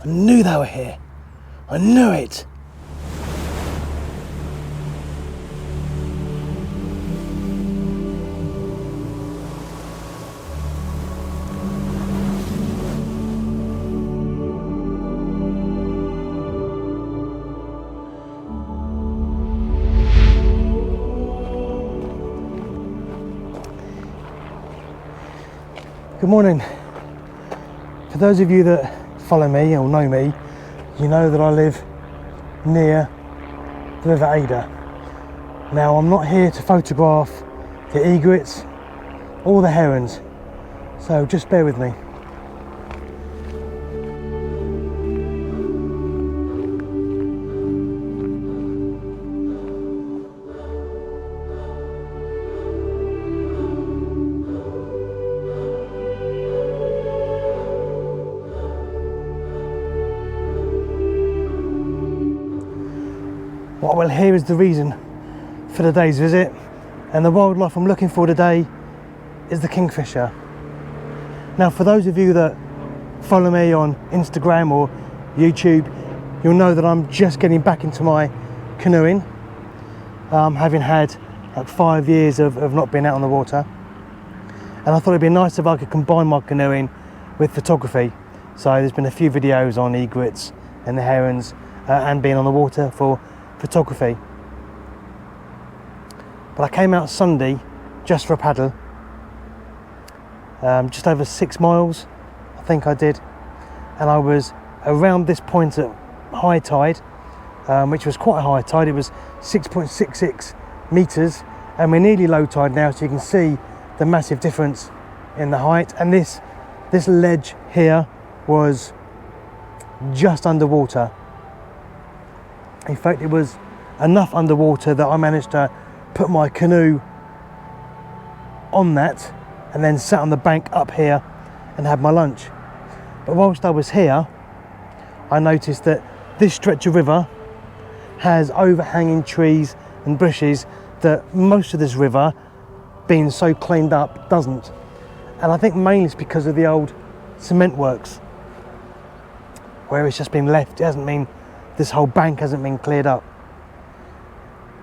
knew they were here. I knew it. Good morning. For those of you that follow me or know me, you know that I live near the River Adur. Now, I'm not here to photograph the egrets or the herons, so just bear with me. What we'll hear is the reason for today's visit, and the wildlife I'm looking for today is the kingfisher. Now, for those of you that follow me on Instagram or YouTube, you'll know that I'm just getting back into my canoeing, having had like 5 years of not being out on the water, and I thought it'd be nice if I could combine my canoeing with photography. So there's been a few videos on egrets and the herons and being on the water for photography. But I came out Sunday just for a paddle, just over 6 miles I think I did, and I was around this point at high tide, which was quite a high tide. It was 6.66 meters, and we're nearly low tide now, so you can see the massive difference in the height. And this ledge here was just underwater. In fact, it was enough underwater that I managed to put my canoe on that and then sat on the bank up here and had my lunch. But whilst I was here, I noticed that this stretch of river has overhanging trees and bushes that most of this river, being so cleaned up, doesn't. And I think mainly it's because of the old cement works, where it's just been left. It hasn't been, this whole bank hasn't been cleared up.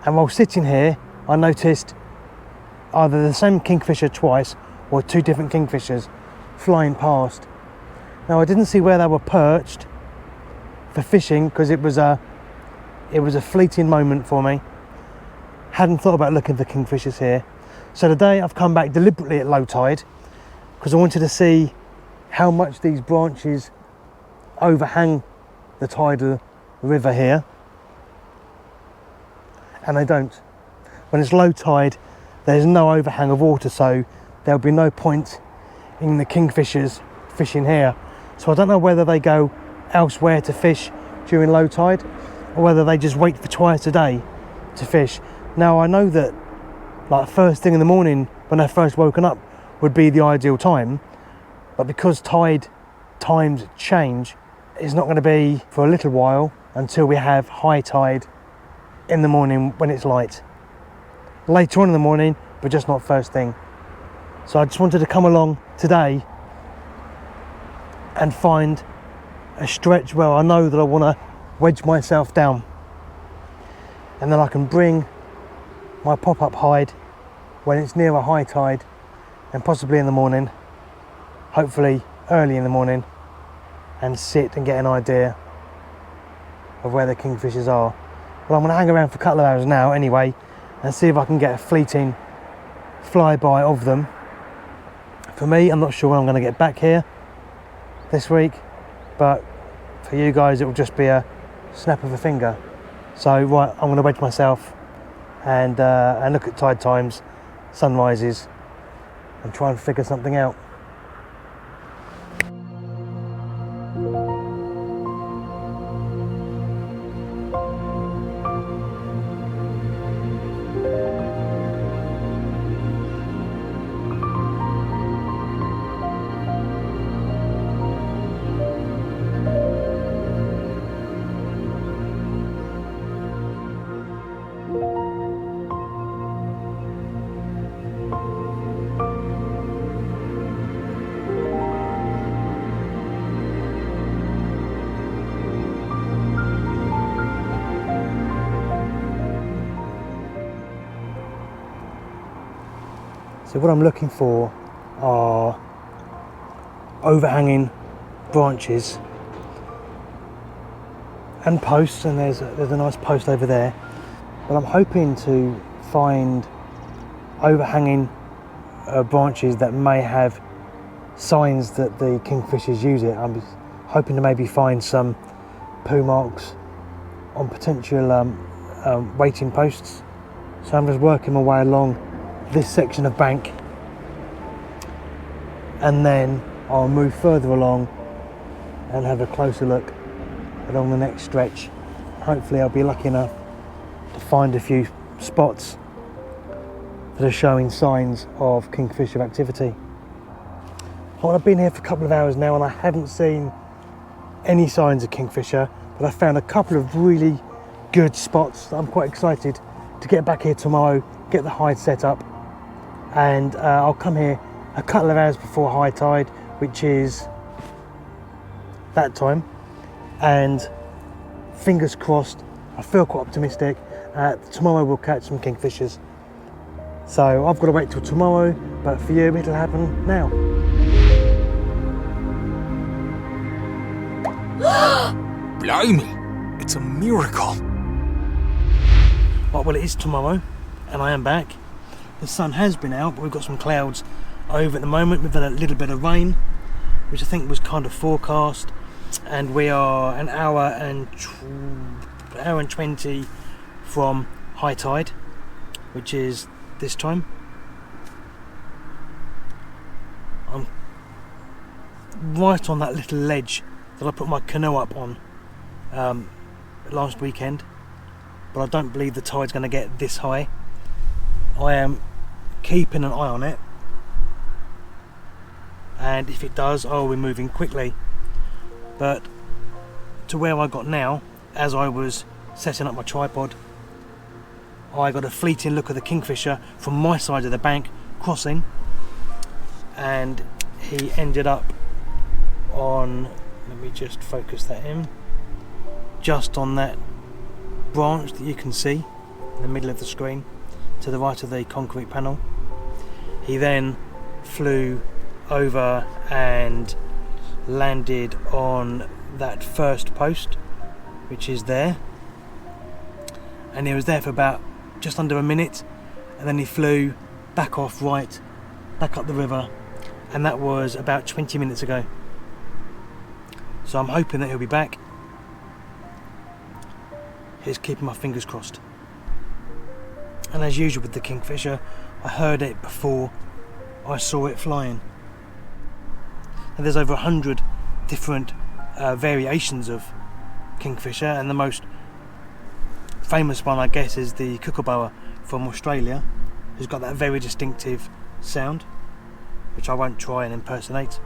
And while sitting here, I noticed either the same kingfisher twice or 2 different kingfishers flying past. Now, I didn't see where they were perched for fishing because it was a fleeting moment for me. Hadn't thought about looking for kingfishers here. So today I've come back deliberately at low tide because I wanted to see how much these branches overhang the tidal river here, and they don't. When it's low tide, there's no overhang of water, so there'll be no point in the kingfishers fishing here. So I don't know whether they go elsewhere to fish during low tide or whether they just wait for twice a day to fish. Now, I know that like first thing in the morning when they're first woken up would be the ideal time, but because tide times change, it's not going to be for a little while until we have high tide in the morning when it's light. Later on in the morning, but just not first thing. So I just wanted to come along today and find a stretch where I know that I want to wedge myself down, and then I can bring my pop-up hide when it's near a high tide, and possibly in the morning, hopefully early in the morning, and sit and get an idea of where the kingfishers are. Well, I'm going to hang around for a couple of hours now anyway and see if I can get a fleeting flyby of them. For me, I'm not sure when I'm going to get back here this week, but for you guys it will just be a snap of a finger. So right, I'm going to wedge myself and look at tide times, sunrises, and try and figure something out. So what I'm looking for are overhanging branches and posts, and there's a nice post over there, but I'm hoping to find overhanging branches that may have signs that the kingfishers use it. I'm hoping to maybe find some poo marks on potential waiting posts. So I'm just working my way along this section of bank, and then I'll move further along and have a closer look along the next stretch. Hopefully I'll be lucky enough to find a few spots that are showing signs of kingfisher activity. Well, I've been here for a couple of hours now and I haven't seen any signs of kingfisher, but I found a couple of really good spots that I'm quite excited to get back here tomorrow, get the hide set up, and I'll come here a couple of hours before high tide, which is that time, and fingers crossed, I feel quite optimistic, tomorrow we'll catch some kingfishers. So I've got to wait till tomorrow, but for you it'll happen now. Blimey, it's a miracle. Well, it is tomorrow and I am back. The sun has been out, but we've got some clouds over at the moment. We've had a little bit of rain, which I think was kind of forecast, and we are an hour and 20 from high tide, which is this time. I'm right on that little ledge that I put my canoe up on last weekend, but I don't believe the tide's going to get this high. I am keeping an eye on it, and if it does, I'll be moving quickly. But to where I got now, as I was setting up my tripod, I got a fleeting look at the kingfisher from my side of the bank crossing, and he ended up on, let me just focus that in, just on that branch that you can see in the middle of the screen to the right of the concrete panel. He then flew over and landed on that first post, which is there, and he was there for about just under a minute, and then he flew back off right back up the river, and that was about 20 minutes ago. So I'm hoping that he'll be back. He's keeping my fingers crossed. And as usual with the kingfisher, I heard it before I saw it flying. And there's over 100 different variations of kingfisher, and the most famous one, I guess, is the kookaburra from Australia, who's got that very distinctive sound, which I won't try and impersonate.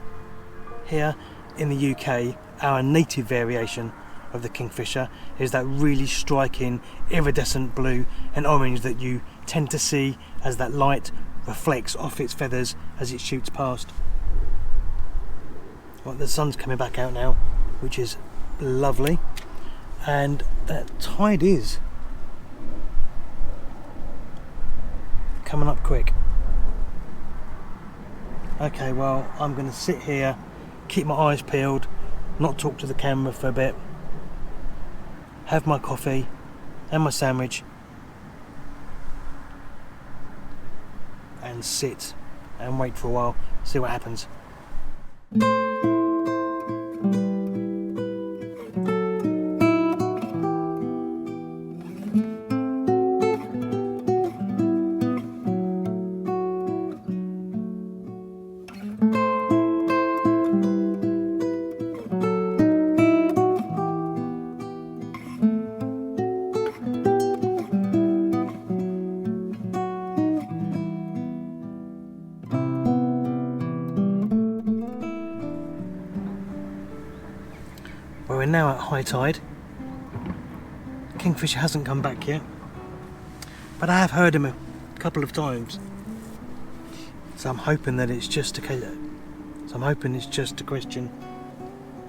Here in the UK, our native variation of the kingfisher is that really striking iridescent blue and orange that you tend to see as that light reflects off its feathers as it shoots past. Well, the sun's coming back out now, which is lovely, and that tide is coming up quick. Okay, well, I'm going to sit here, keep my eyes peeled, not talk to the camera for a bit, have my coffee and my sandwich, and sit and wait for a while, see what happens. We're now at high tide. Kingfisher hasn't come back yet, but I have heard him a couple of times. So I'm hoping that it's just a question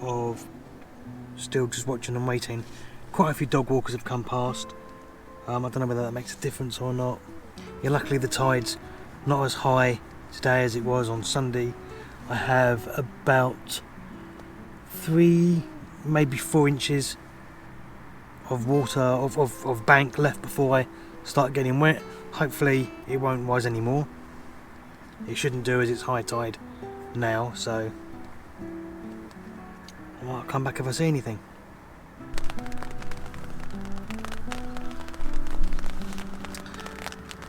of still just watching and waiting. Quite a few dog walkers have come past. I don't know whether that makes a difference or not. Yeah, luckily the tide's not as high today as it was on Sunday. I have about 3, maybe 4 inches of water, of bank left before I start getting wet. Hopefully it won't rise anymore. It shouldn't do, as it's high tide now, so I'll come back if I see anything.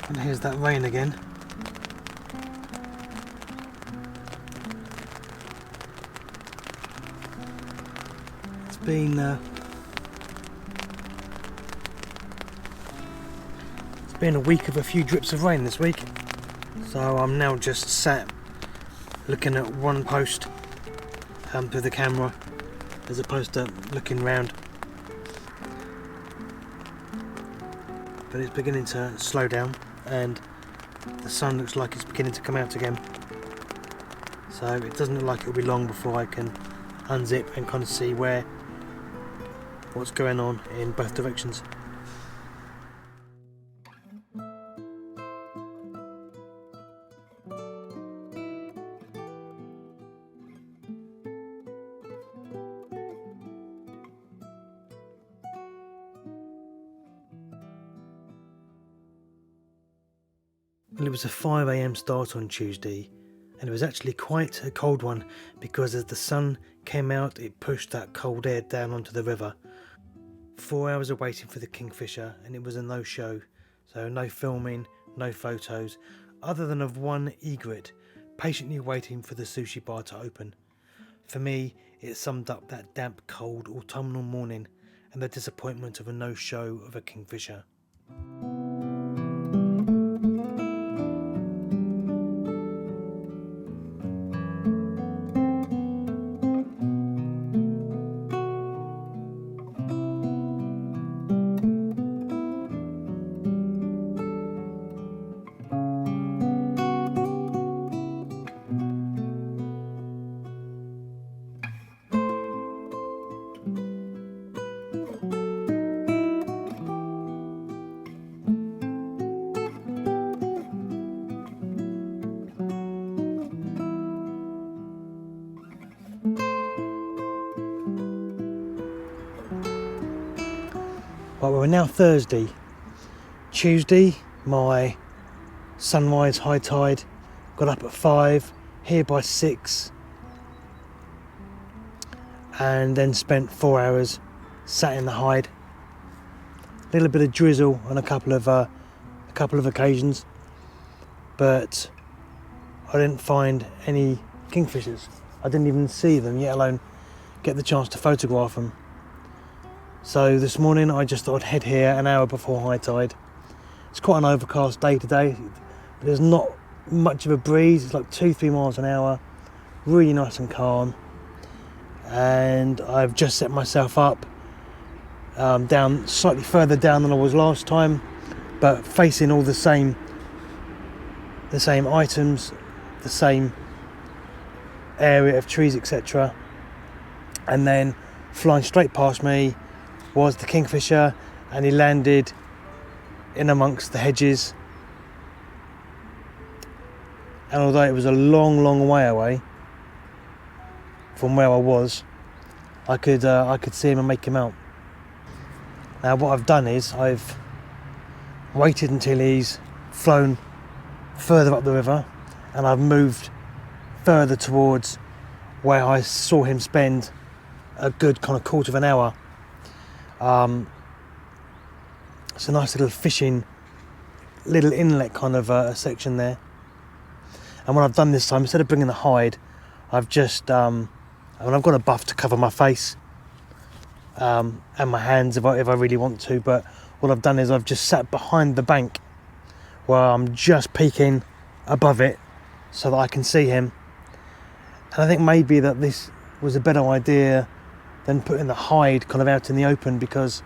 And here's that rain again. It's been a week of a few drips of rain this week, so I'm now just sat looking at one post through the camera as opposed to looking round. But it's beginning to slow down and the sun looks like it's beginning to come out again, so it doesn't look like it'll be long before I can unzip and kind of see what's going on in both directions. Well, it was a 5 AM start on Tuesday, and it was actually quite a cold one because as the sun came out it pushed that cold air down onto the river. 4 hours of waiting for the Kingfisher, and it was a no-show, so no filming, no photos, other than of one egret patiently waiting for the sushi bar to open. For me, it summed up that damp, cold autumnal morning and the disappointment of a no-show of a Kingfisher. Right, we're now Thursday. Tuesday, my sunrise high tide, got up at 5, here by 6, and then spent 4 hours sat in the hide. A little bit of drizzle on a couple of occasions, but I didn't find any kingfishers. I didn't even see them, yet alone get the chance to photograph them. So this morning I just thought I'd head here an hour before high tide. It's quite an overcast day today, but there's not much of a breeze. It's like 2-3 miles an hour, really nice and calm. And I've just set myself up down slightly further down than I was last time, but facing all the same items, the same area of trees, etc. And then flying straight past me was the Kingfisher, and he landed in amongst the hedges. And although it was a long way away from where I was, I could see him and make him out. Now what I've done is I've waited until he's flown further up the river, and I've moved further towards where I saw him spend a good kind of quarter of an hour. It's a nice little fishing, little inlet kind of a section there. And what I've done this time, instead of bringing the hide, I've just, I've got a buff to cover my face and my hands if I really want to, but what I've done is I've just sat behind the bank where I'm just peeking above it so that I can see him. And I think maybe that this was a better idea than putting the hide kind of out in the open, because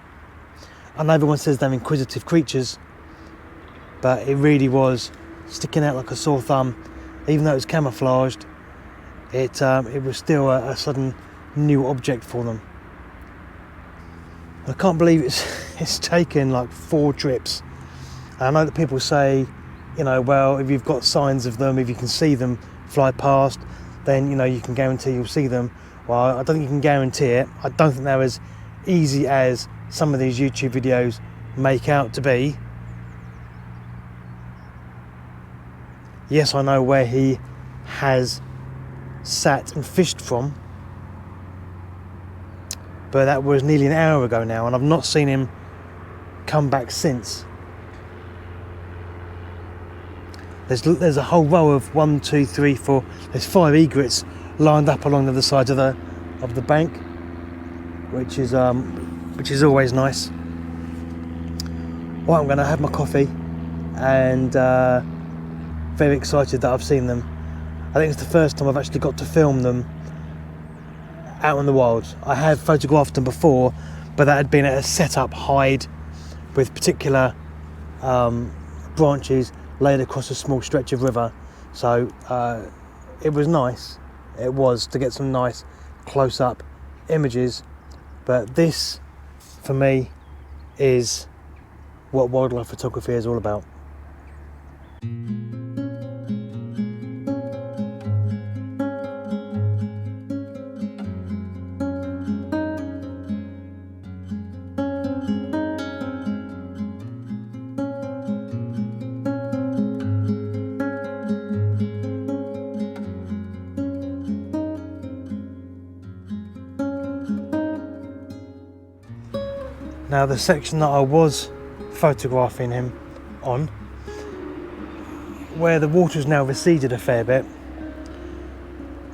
I know everyone says they're inquisitive creatures, but it really was sticking out like a sore thumb. Even though it was camouflaged, it was still a sudden new object for them. I can't believe it's taken like 4 trips. And I know that people say you know, well, if you've got signs of them, if you can see them fly past, then, you know, you can guarantee you'll see them. Well, I don't think you can guarantee it. I don't think they're as easy as some of these YouTube videos make out to be. Yes, I know where he has sat and fished from, but that was nearly an hour ago now, and I've not seen him come back since. There's a whole row of 1, 2, 3, 4. There's 5 egrets lined up along the other side of the bank, which is always nice. Well, I'm going to have my coffee, and very excited that I've seen them. I think it's the first time I've actually got to film them out in the wild. I have photographed them before, but that had been at a set-up hide with particular branches laid across a small stretch of river. So it was nice. It was to get some nice close-up images. But this, for me, is what wildlife photography is all about. Now, the section that I was photographing him on, where the water's now receded a fair bit,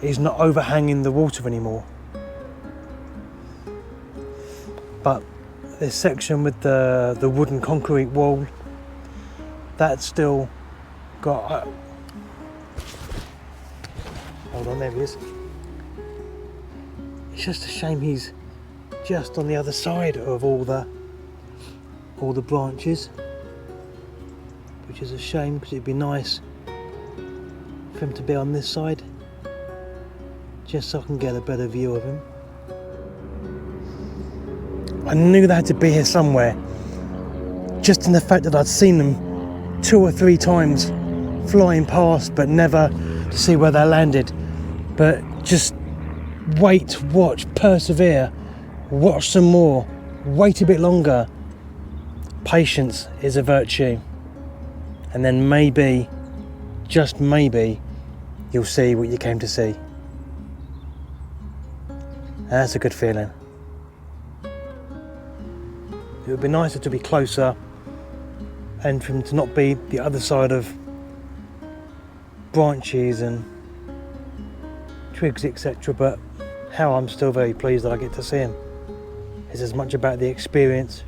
is not overhanging the water anymore. But this section with the wooden concrete wall, that's still got... hold on, there he is. It's just a shame he's just on the other side of all the branches, which is a shame, because it'd be nice for him to be on this side, just so I can get a better view of him. I knew they had to be here somewhere, just in the fact that I'd seen them 2 or 3 times flying past, but never to see where they landed. But just wait, watch, persevere, watch some more, wait a bit longer. Patience is a virtue, and then maybe, just maybe, you'll see what you came to see. And that's a good feeling. It would be nicer to be closer and for him to not be the other side of branches and twigs, etc. But how I'm still very pleased that I get to see him. It's as much about the experience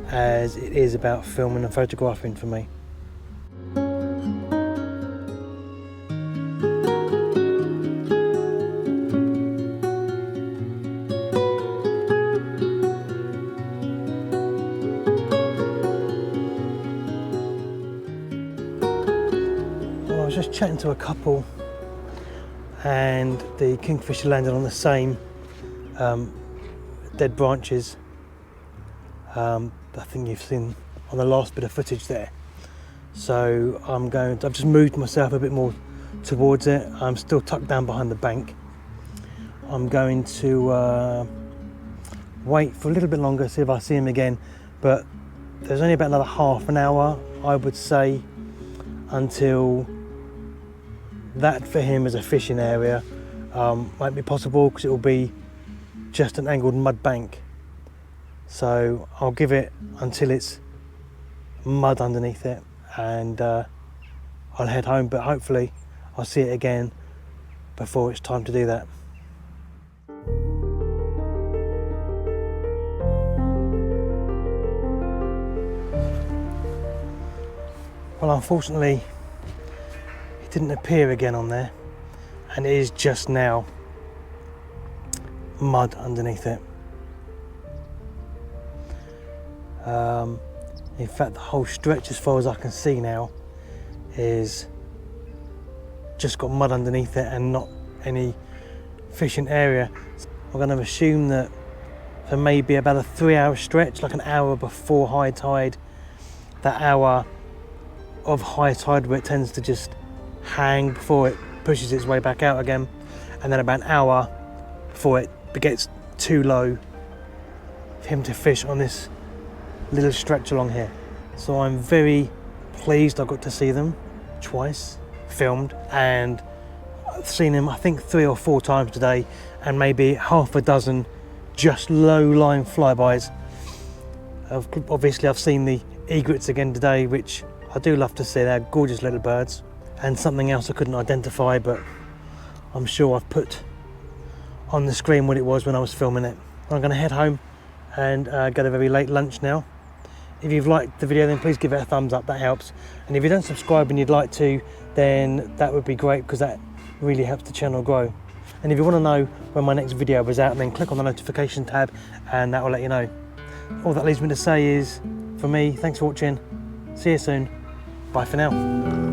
as it is about filming and photographing for me. Well, I was just chatting to a couple, and the kingfisher landed on the same dead branches. I think you've seen on the last bit of footage there. So I've just moved myself a bit more towards it. I'm still tucked down behind the bank. I'm going to wait for a little bit longer, see if I see him again. But there's only about another half an hour, I would say, until that for him as a fishing area might be possible, because it will be just an angled mud bank. So I'll give it until it's mud underneath it, and I'll head home, but hopefully I'll see it again before it's time to do that. Well, unfortunately it didn't appear again on there, and it is just now mud underneath it. In fact, the whole stretch, as far as I can see now, is just got mud underneath it and not any fishing area. I'm going to assume that for maybe about a 3-hour stretch, like an hour before high tide, that hour of high tide where it tends to just hang before it pushes its way back out again, and then about an hour before it gets too low for him to fish on this little stretch along here. So I'm very pleased I got to see them twice filmed, and I've seen them I think 3 or 4 times today, and maybe half a dozen just low line flybys. Obviously I've seen the egrets again today, which I do love to see. They're gorgeous little birds, and something else I couldn't identify, but I'm sure I've put on the screen what it was when I was filming it. I'm going to head home and get a very late lunch now. If you've liked the video, then please give it a thumbs up, that helps. And if you don't subscribe and you'd like to, then that would be great, because that really helps the channel grow. And if you want to know when my next video is out, then click on the notification tab and that will let you know. All that leaves me to say is, for me, thanks for watching, see you soon, bye for now.